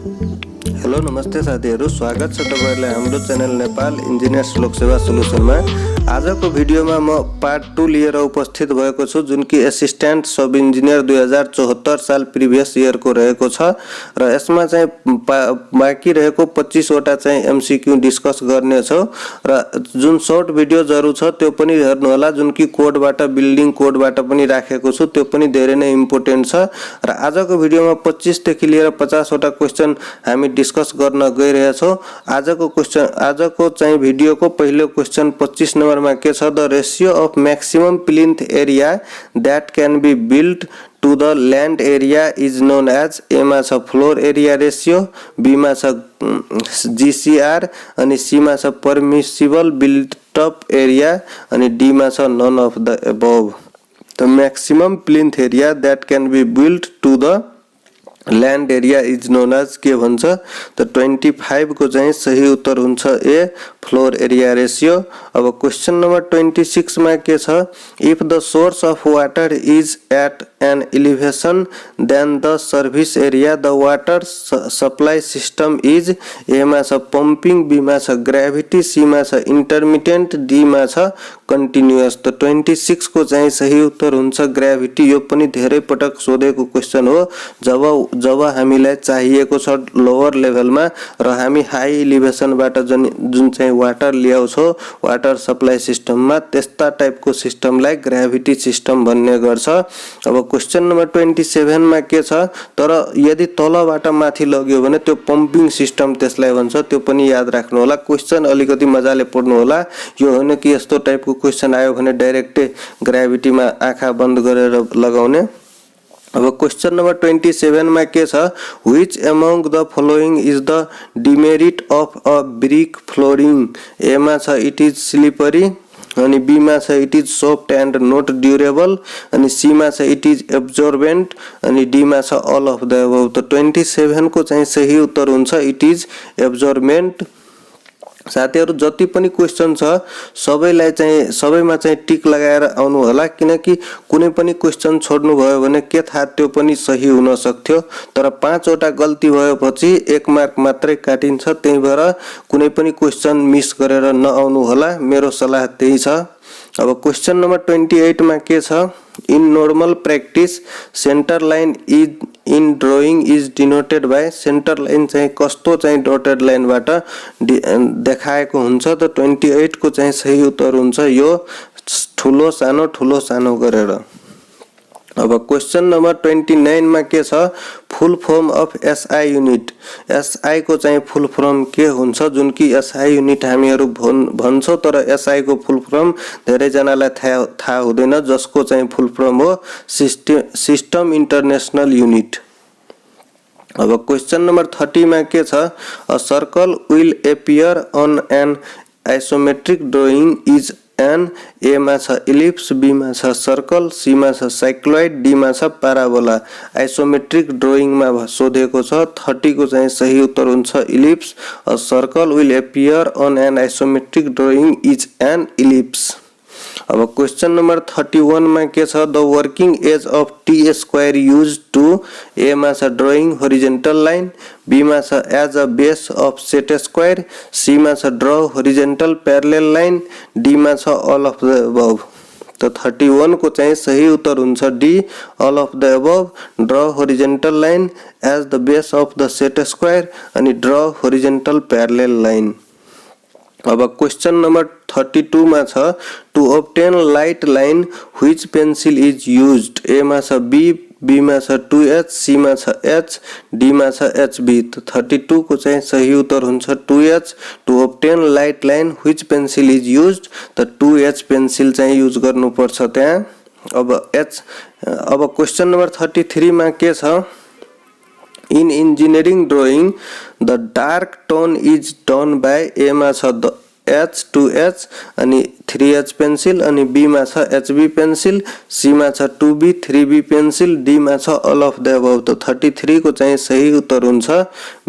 Hello नमस्ते साथीहरु, स्वागत छ तपाईहरुलाई हाम्रो च्यानल नेपाल इन्जिनियर्स लोकसेवा सोलुसनमा। आजको भिडियोमा म पार्ट 2 लिएर उपस्थित भएको छु, जुन कि एसिस्टेन्ट सब इन्जिनियर 2074 साल प्रिभियस इयर को रहेको छ र यसमा चाहिँ बाँकी रहेको 25 वटा चाहिँ एमसीक्यू डिस्कस गर्ने छौ र जुन सर्ट भिडियो जरु छ त्यो पनि हेर्नु होला, जुन कि कोडबाट बिल्डिङ कोडबाट पनि राखेको छु, त्यो पनि धेरै नै इम्पोर्टेन्ट छ र आजको भिडियोमा 25 देखि लिएर 50 वटा क्वेशन हामी डिस्कस गर्न गइरहेका छौं। आजको चाहिँ भिडियोको पहिलो क्वेशन 25 नम्बरमा के छ, the ratio of maximum plinth area that can be built to the land area is known as A मा छ फ्लोर एरिया रेशियो, B मा छ GCR अनि C मा छ परमिसिबल बिल्ट अप एरिया अनि D मा छ none of the above. The maximum plinth area that can be built to the land area is known as के भन्छ त 25 को चाहिँ सही उत्तर हुन्छ ए फ्लोर एरिया रेशियो। अब क्वेशन नंबर 26 मा के छ, if the source of water is at an elevation then the surface area the water supply system is A मा छ pumping, B मा छ gravity, C मा छ intermittent, D मा छ continuous। त 26 को चाहिँ सही उत्तर हुन्छ ग्रेभिटी। यो पनि धेरै पटक सोधेको क्वेशन हो जब हामीलाई चाहिएको छ लोअर लेभलमा र हामी हाई एलिभेसन बाट जुन चाहिँ वाटर ल्याउँछौ वाटर सप्लाई सिस्टममा, त्यस्ता टाइपको सिस्टमलाई ग्रेभिटी सिस्टम भन्ने गर्छ। अब क्वेशन नंबर 27 मा के छ, तर यदि तलबाट माथि लग्यो भने त्यो पम्पिङ सिस्टम त्यसलाई भन्छ, त्यो पनि याद राख्नु होला। क्वेशन अलिकति मजाले पढ्नु होला। यो हैन कि यस्तो टाइपको क्वेशन आयो भने डाइरेक्टै ग्रेभिटीमा आँखा बन्द गरेर लगाउने। अब क्वेशन नंबर 27 मा के छ, which among the following is the demerit of a brick flooring. A मा छ इट इज स्लिपरी अनि B मा छ it is soft and not durable अनि C मा छ इट इज एब्जॉर्बेंट अनि D मा छ ऑल अफ द अबव। त 27 को चाहिँ सही उत्तर हुन्छ इट इज एब्जॉर्बेंट। साथीहरु जति पनि क्वेशन छ सबैमा चाहिँ टिक लगाएर आउनु होला, किनकि कुनै पनि क्वेशन छोड्नु भयो भने के थाहा त्यो पनि सही हुन सक्थ्यो, तर 5 वटा गल्ती भएपछि 1 मार्क मात्रै काटिन्छ। त्यही भएर कुनै पनि क्वेशन मिस गरेर नआउनु होला, मेरो सल्लाह त्यही छ। अब क्वेशन नंबर 28 मा के छ, in normal practice centre line is in drawing is denoted by. Centre line चाहिँ कस्तो चाहिँ डॉटेड लाइन बाट देखाएको हुन्छ। त 28 को चाहिँ सही उत्तर हुन्छ यो ठुलो सानो गरेर। अब क्वेशन नंबर 29 मा के छ, full form of SI unit. SI को चाहिँ फुल फॉर्म के हुन्छ, जुन कि एसआई यूनिट हामीहरु भन्छौ, तर एसआई को फुल फॉर्म धेरै जनालाई थाहा हुँदैन, जसको चाहिँ फुल फॉर्म हो सिस्टम इंटरनेशनल यूनिट। अब क्वेशन नंबर 30 मा के छ, a circle will appear on an isometric drawing is an. A मा छ इलिप्स, बी मा छ सर्कल, सी मा छ साइक्लोइड, डी मा छ पैराबोला। आइसोमेट्रिक ड्राइंग मा सोधेको छ। 30 को चाहिँ सही उत्तर हुन्छ ellipse. A circle will appear on an isometric drawing is an ellipse. अब क्वेशन नंबर 31 मा के छ, the working edge of T square used to. A मा छ ड्राइंग हॉरिजॉन्टल लाइन, बी मा छ as a base of set square, C मा छ draw horizontal parallel line, D मा छ ऑल अफ द अबव। तो 31 को चाहिँ सही उत्तर हुन्छ D all of the above, draw horizontal line as the base of the set square अनि ड्रा हॉरिजॉन्टल पैरेलल लाइन। अब क्वेशन नंबर 32 मा छ, to obtain light line which pencil is used. A मा छ B मा छ 2H, C मा छ H, D मा छ HB। तो 32 को चाहिँ सही उत्तर हुन्छ 2H। To obtain light line which pencil is used, त 2H पेंसिल चाहिँ युज गर्नु पर्छ त्यहाँ। अब क्वेशन नंबर 33 मा के छ, in engineering drawing the dark tone is done by. A मा छ H 2H अनि 3H पेंसिल अनि B मा छ HB पेंसिल, C मा छ 2B 3B पेंसिल, D मा छ ऑल अफ द अबव। तो 33 को चाहिँ सही उत्तर हुन्छ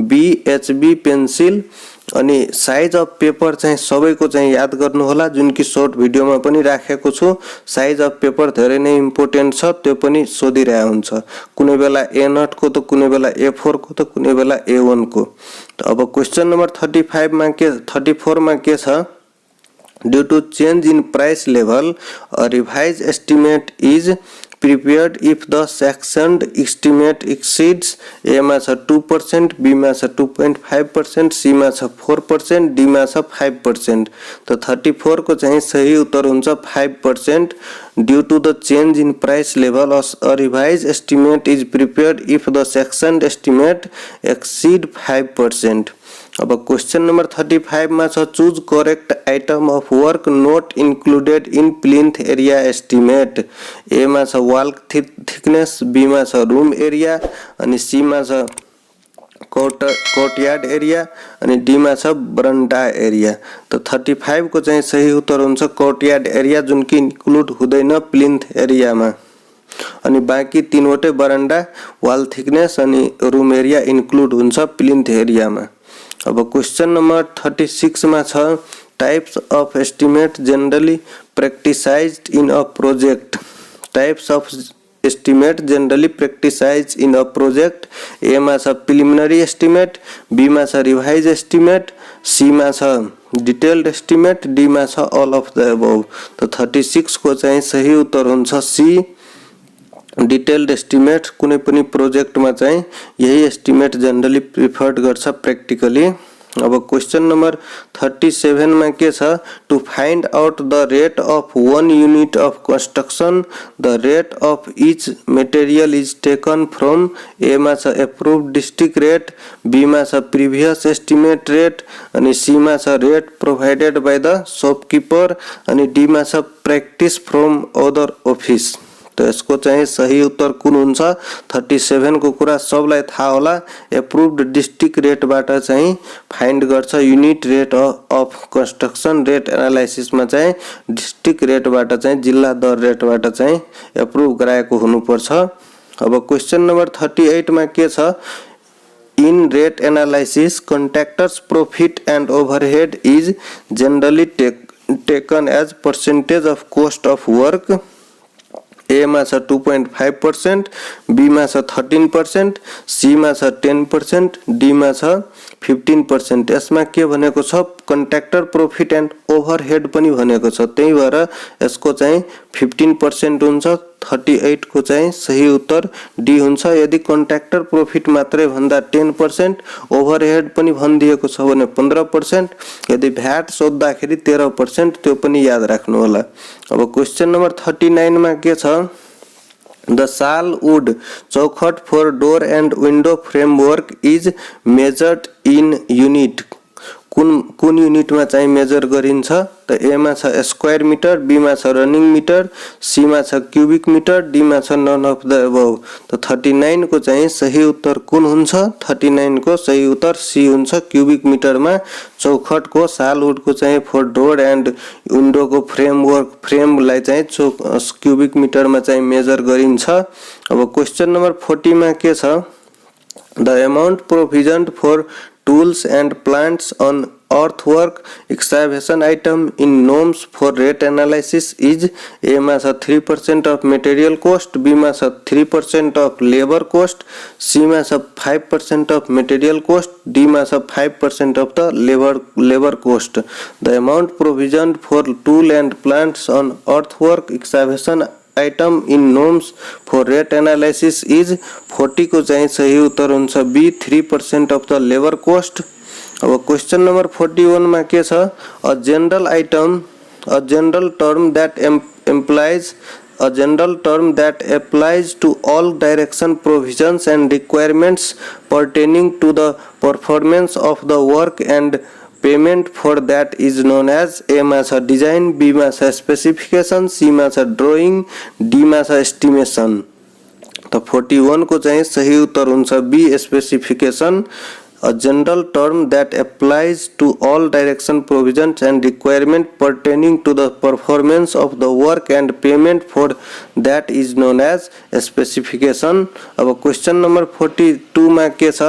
B HB पेंसिल। अनि साइज अफ पेपर चाहिँ सबैको चाहिँ याद गर्नु होला, जुन कि शॉर्ट भिडियोमा पनि राखेको छु। साइज अफ पेपर धेरै नै इम्पोर्टेन्ट छ, त्यो पनि सोधिरहेको हुन्छ, कुनै बेला A0 को त कुनै बेला A4 को त कुनै बेला A1 को। त अब क्वेशन नम्बर 34 मा के छ, due to change in price level a revised estimate is prepared if the sanctioned estimate exceeds A मा छ 2%, B मा छ 2.5%, C मा छ 4%, D मा छ 5%। तो 34 को चाहिँ सही उत्तर हुन्छ 5%। Due to the change in price level a revised estimate is prepared if the sanctioned estimate exceed 5%। अब क्वेश्चन नंबर 35 मा छ, choose correct item of work not included in plinth area estimate. A मा छ wall thickness, be मा छ room area, अनि C मा छ कोर्टयार्ड एरिया, अनि डी मा छ बरन्डा एरिया। तो 35 को चाहिँ सही उत्तर हुन्छ कोर्टयार्ड एरिया, जुन कि इन्क्लुड हुँदैन प्लिंथ एरिया मा। अनि बाँकी तीनवटै बरन्डा, वाल थिकनेस अनि रूम एरिया इन्क्लुड हुन्छ प्लिंथ एरिया मा। अब क्वेश्चन नंबर 36 मा छ, types of estimate generally practicised in a project. Types of estimate generally practicised in a project. A मा छ प्रिलिमिनरी एस्टिमेट, बी मा छ रिवाइज एस्टिमेट, सी मा छ डिटेल्ड एस्टिमेट, डी मा छ ऑल अफ द अबव। तो 36 को चाहिँ सही उत्तर हुन्छ सी, डिटेल्ड एस्टिमेट। कुनै पनि प्रोजेक्ट में चाहिँ यही एस्टिमेट जनरली प्रिफर्ड गर्छ प्र्याक्टिकली। अब क्वेश्चन नंबर 37 में के छ, to find out the rate of 1 unit of construction the rate of each material is taken from. A मा छ एप्रूव्ड डिस्ट्रिक्ट रेट, बी मा छ प्रीवियस एस्टिमेट रेट, अनि सी मा छ rate provided by the shopkeeper, अनि D मा छ प्रैक्टिस फ्रॉम अदर ऑफिस। तो यसको चाहिँ सही उत्तर कुन हुन्छ, 37 को कुरा सबलाई थाहा होला। एप्रुव्ड डिस्ट्रिक्ट रेट बाट चाहिँ फाइन्ड गर्छ unit rate of construction rate analysis मा चाहिँ डिस्ट्रिक्ट रेट बाट चाहिँ जिल्ला दर रेट बाट चाहिँ एप्रुभ गराएको हुनुपर्छ। अब क्वेश्चन नंबर 38 मा के छ, in rate analysis contractor's profit and overhead is generally taken as percentage of cost of work. A मा छ 2.5%, बी मा छ 13%, सी मा छ 10%, डी मा छ 15%। यसमा के भनेको छ, कन्ट्रैक्टर प्रॉफिट एंड ओभरहेड पनि भनेको छ, त्यही भएर यसको चाहिँ 15% हुन्छ। 38 को चाहिँ सही उत्तर डी हुन्छ। यदि कन्ट्रैक्टर प्रॉफिट मात्रै भन्दा 10%, ओभरहेड पनि भनिदिएको छ भने 15%, यदि भ्याट सोध्दाखेरि 13%, त्यो पनि याद राख्नु होला। अब क्वेश्चन नंबर 39 मा के छ, द साल वुड चौखट for door and window framework is measured in unit. कुन यूनिट में चाहिँ मेजर गरिन्छ, त ए मा छ स्क्वायर मीटर, बी मा छ रनिंग मीटर, सी मा छ क्यूबिक मीटर, डी मा छ नन अफ द अबव। तो 39 को चाहिँ सही उत्तर कुन हुन्छ, 39 को सही उत्तर सी हुन्छ। क्यूबिक मीटर में चौखट को सालवुड को चाहिँ फॉर डोर एंड विंडो को फ्रेमवर्क फ्रेमलाई चाहिँ क्यूबिक मीटर में चाहिँ मेजर गरिन्छ। अब क्वेश्चन नंबर 40 में के छ, the amount provisioned for tools and plants on earthwork excavation item in norms for rate analysis is। A मा छ 3% of material cost, B मा छ 3% of labor cost, C मा छ 5% of material cost, D मा छ 5% of the labor cost। The amount provisioned for tool and plants on earthwork excavation item in norms for rate analysis is 40 को चाहिँ सही उत्तर हुन्छ B, 3% of the labor cost। अब क्वेश्चन नंबर 41 मा के छ, a general term that applies to all direction provisions and requirements pertaining to the performance of the work and payment for that is known as. A मा छ design, be मा छ specification, C मा छ drawing, D मा छ estimation. तो 41 को चाहिँ सही उत्तर हुन्छ B, specification. A general term that applies to all direction provisions and requirement pertaining to the performance of the work and payment for that is known as specification। अब question number 42 में के छ,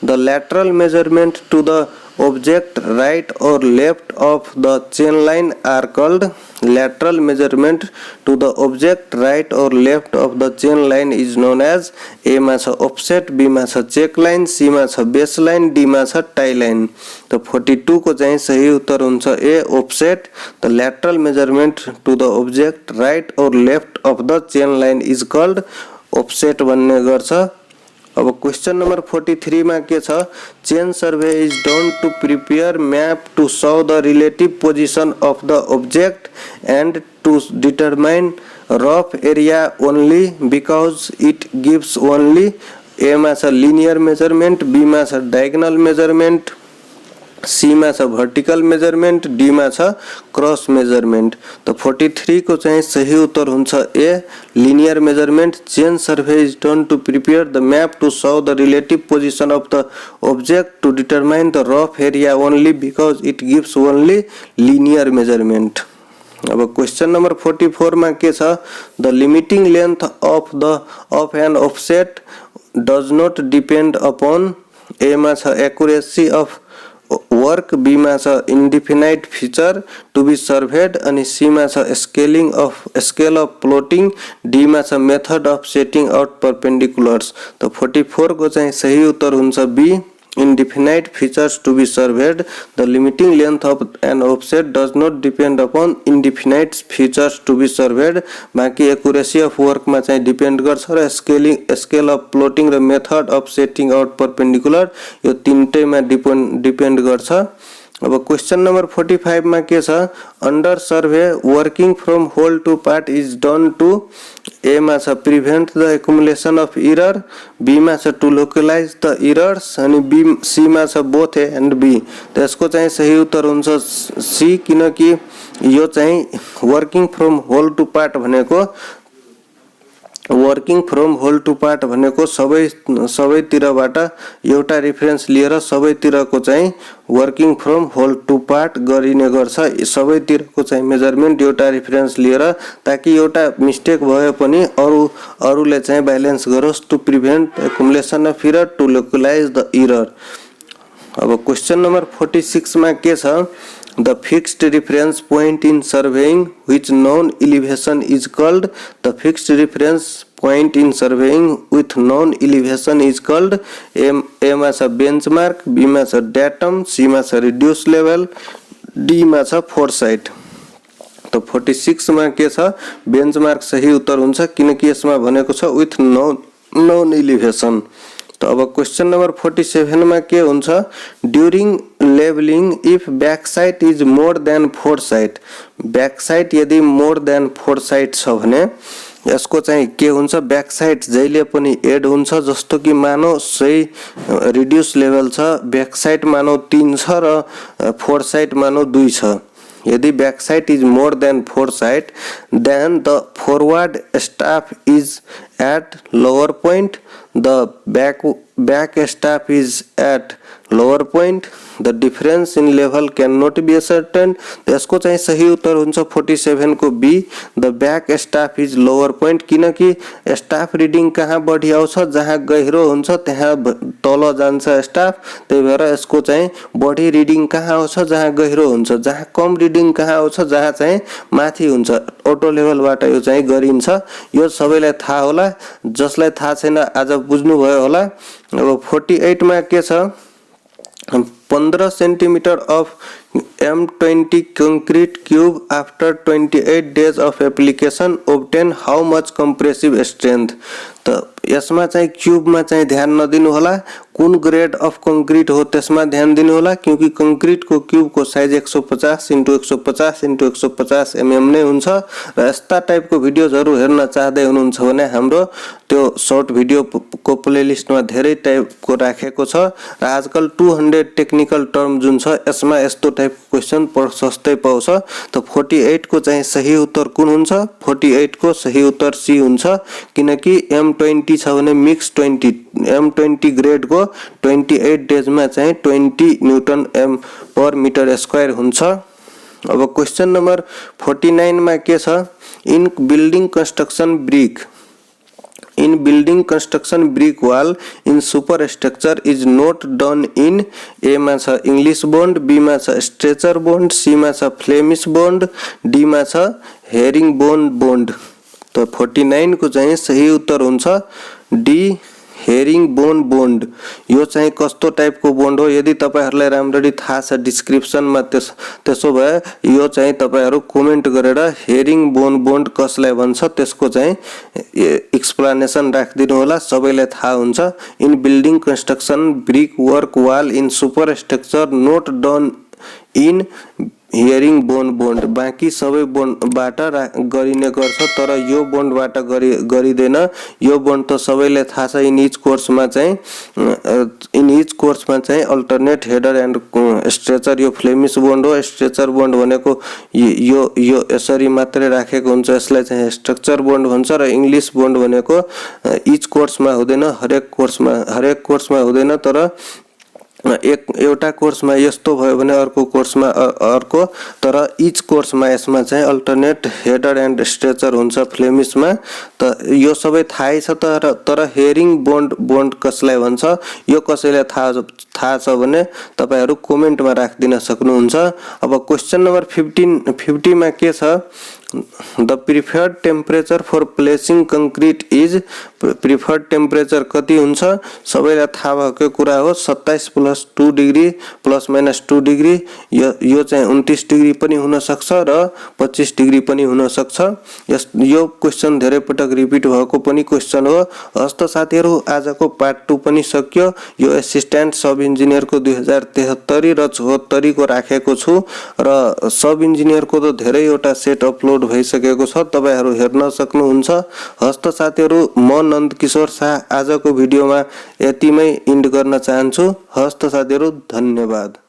the lateral measurement to the object right or left of the chain line are called lateral measurement to the object right or left of the chain line is known as A मा छ offset, B मा छ check line, C मा छ baseline, D मा छ tie line। तो 42 को चाहिँ सही उत्तर हुन्छ A offset। the lateral measurement to the object right or left of the chain line is called offset भन्ने गर्छ। अब क्वेश्चन नंबर 43 मा के छ chain survey is done to prepare map to show the relative position of the object and to determine rough area only because it gives only A मा छ linear measurement, be मा छ diagonal measurement, C मा छ vertical measurement, D मा छ cross measurement. तो 43 को चाहिँ सही उत्तर हुन्छ a linear measurement. Chain survey is done to prepare the map to show the relative position of the object to determine the rough area only because it gives only linear measurement. अब question number 44 मा के छ the limiting length of an offset does not depend upon A मा छ accuracy of work, B मा छ indefinite feature to be surveyed अनि C मा छ स्केल ऑफ प्लॉटिंग, डी मा छ method of setting out perpendiculars. तो 44 को चाहिँ सही उत्तर हुन्छ be indefinite features to be surveyed. The limiting length of an offset does not depend upon indefinite features to be surveyed. बाकी accuracy of work मा चाहिँ डिपेंड गर्छ र scale of plotting र method of setting out perpendicular यो तीनटैमा depend गर्छ। अब question number 45 मा के छ under survey working from whole to part is done to A मा छ prevent the accumulation of error, B मा छ टू लोकलाइज द एरर्स अनि बी सी मा छ बोथ ए एंड बी। तो यसको चाहिँ सही उत्तर हुन्छ सी किनकि यो चाहिँ working from whole to part भनेको सबैतिरबाट एउटा रेफरेन्स लिएर सबैतिरको चाहिँ working from whole to part गरिने गर्छ। सबैतिरको चाहिँ मेजरमेन्ट एउटा रेफरेन्स लिएर ताकि एउटा मिस्टेक भए पनि अरूले चाहिँ ब्यालेन्स गरोस् to prevent accumulation of error to localise the error. अब क्वेश्चन नंबर 46 मा के छ The fixed reference point in surveying which known elevation is called the fixed reference point in surveying with known elevation is called A मा छ benchmark, B मा छ datum, C मा छ reduced level, D मा छ foresight। तो 46 मा के छ benchmark सही उत्तर हुन्छ किनकि यसमा भनेको छ with known elevation। तो अब क्वेश्चन नंबर 47 में के हुन्छ during levelling if back side is more than fore side, back side यदि मोर देन फोर साइड छ भने यसको चाहिँ के हुन्छ बैक साइड जहिले पनि एड हुन्छ। जस्तो कि मानौ सही रिड्यूस लेभल छ, बैक साइड मानौ 3 छ र फोर साइड मानौ 2 छ। यदि back side is more than fore side then the forward staff is at lower point, the back staff is at lower point, the difference in level cannot be ascertained। यसको चाहिँ सही उत्तर हुन्छ 47 को B the back staff is lower point किनकि staff reading कहाँ बढी आउँछ जहाँ गहिरो हुन्छ त्यहाँ तल जान्छ स्टाफ, त्यही भएर यसको चाहिँ बढी रिडिङ कहाँ आउँछ जहाँ गहिरो हुन्छ, जहाँ कम रिडिङ कहाँ आउँछ जहाँ चाहिँ माथि हुन्छ। अटो लेभलबाट यो चाहिँ गरिन्छ। यो सबैलाई थाहा होला, जसलाई थाहा छैन आज बुझ्नु भयो होला। अब 48 मा के छ 15 centimetre of M20 concrete cube after 28 days of application obtain how much compressive strength। तो यसमा चाहिँ क्यूबमा चाहिँ ध्यान नदिनु होला, कुन ग्रेड अफ कंक्रीट हो त्यसमा ध्यान दिनु होला क्योंकि कंक्रीट को क्यूब को साइज 150 × 150 × 150 mm नै हुन्छ। र यस्ता टाइपको भिडियोजहरु हेर्न चाहदै हुनुहुन्छ भने हाम्रो त्यो शॉर्ट भिडियो को प्लेलिस्टमा धेरै टाइपको राखेको छ र आजकल 200 टेक्निकल टर्म जुन छ यसमा यस्तो टाइपको क्वेशन सस्तै पाउँछ। त 48 को चाहिँ सही उत्तर कुन हुन्छ 48 को सही उत्तर सी हुन्छ किनकि M20 छ भने मिक्स 20 M20 ग्रेड को 28 डेज में चाहिँ 20 न्यूटन m पर मीटर स्क्वायर हुन्छ। अब क्वेश्चन नंबर 49 में के छ in building construction brick in building construction brick wall in superstructure is not done in A मा छ English bond, B मा छ stretcher bond, C मा छ Flemish bond, D मा छ herringbone bond। तो 49 को चाहिँ सही उत्तर हुन्छ डी हेरिङबोन बोन्ड। यो चाहिँ कस्तो टाइपको बोन्ड हो यदि तपाईहरुलाई राम्ररी थाहा छ डिस्क्रिप्सनमा त्यसो भए यो चाहिँ तपाईहरु कमेन्ट गरेर हेरिङबोन बोन्ड कसलाई भन्छ त्यसको चाहिँ एक्सप्लेनेसन राखिदिनु होला, सबैलाई थाहा हुन्छ। In building construction brick work wall in superstructure not done in herringbone bond. बाँकी सबै बोन्डबाट गरिने गर्छ तर यो बोन्डबाट गरिदैन। यो बोन्ड त सबैलाई थाहा छ। इन इच कोर्समा चाहिँ अल्टरनेट हेडर एन्ड स्ट्रेचर यो फ्लेमिश बोन्ड हो। स्ट्रेचर बोन्ड भनेको यो यसरी मात्रै राखेको हुन्छ, यसलाई चाहिँ स्ट्रक्चर बोन्ड भन्छ। र इंग्लिश बोन्ड भनेको इच कोर्समा हुँदैन, हरेक कोर्समा हुँदैन। तर एउटा कोर्समा यस्तो भयो भने अर्को कोर्समा अर्को, तर इच कोर्समा यसमा चाहिँ अल्टरनेट हेडर एन्ड स्ट्रेचर हुन्छ फ्लेमिशमा। त यो सबै थाहै छ। तर हेरिङ बोन्ड कसलाई भन्छ यो कसैलाई थाहा छ भने तपाईहरु कमेन्टमा राखिदिन सक्नुहुन्छ। अब क्वेशन नम्बर 50 मा के छ? The preferred temperature for placing concrete is. Preferred temperature कति हुन्छ? सबैलाई थाहा भएको कुरा हो। 27 + 2 डिग्री ± 2 डिग्री। यो चाहिँ 29 डिग्री पनि हुन सक्छ र 25 डिग्री पनि हुन सक्छ। यो क्वेशन धेरै पटक रिपिट भएको पनि क्वेशन हो। हस्त साथीहरु आजको पार्ट 2 पनि सकियो। यो असिस्टेन्ट सब इन्जिनियरको 2073 र 74 को राखेको छु र सब इन्जिनियरको त धेरैवटा सेट अपलोड भइसकेको छ, तपाईहरु हेर्न सक्नुहुन्छ। हस्त साथीहरु म नन्दकिशोर शाह आजको भिडियोमा यतिमै इन्ड गर्न चाहन्छु। हस्त साथीहरु धन्यवाद।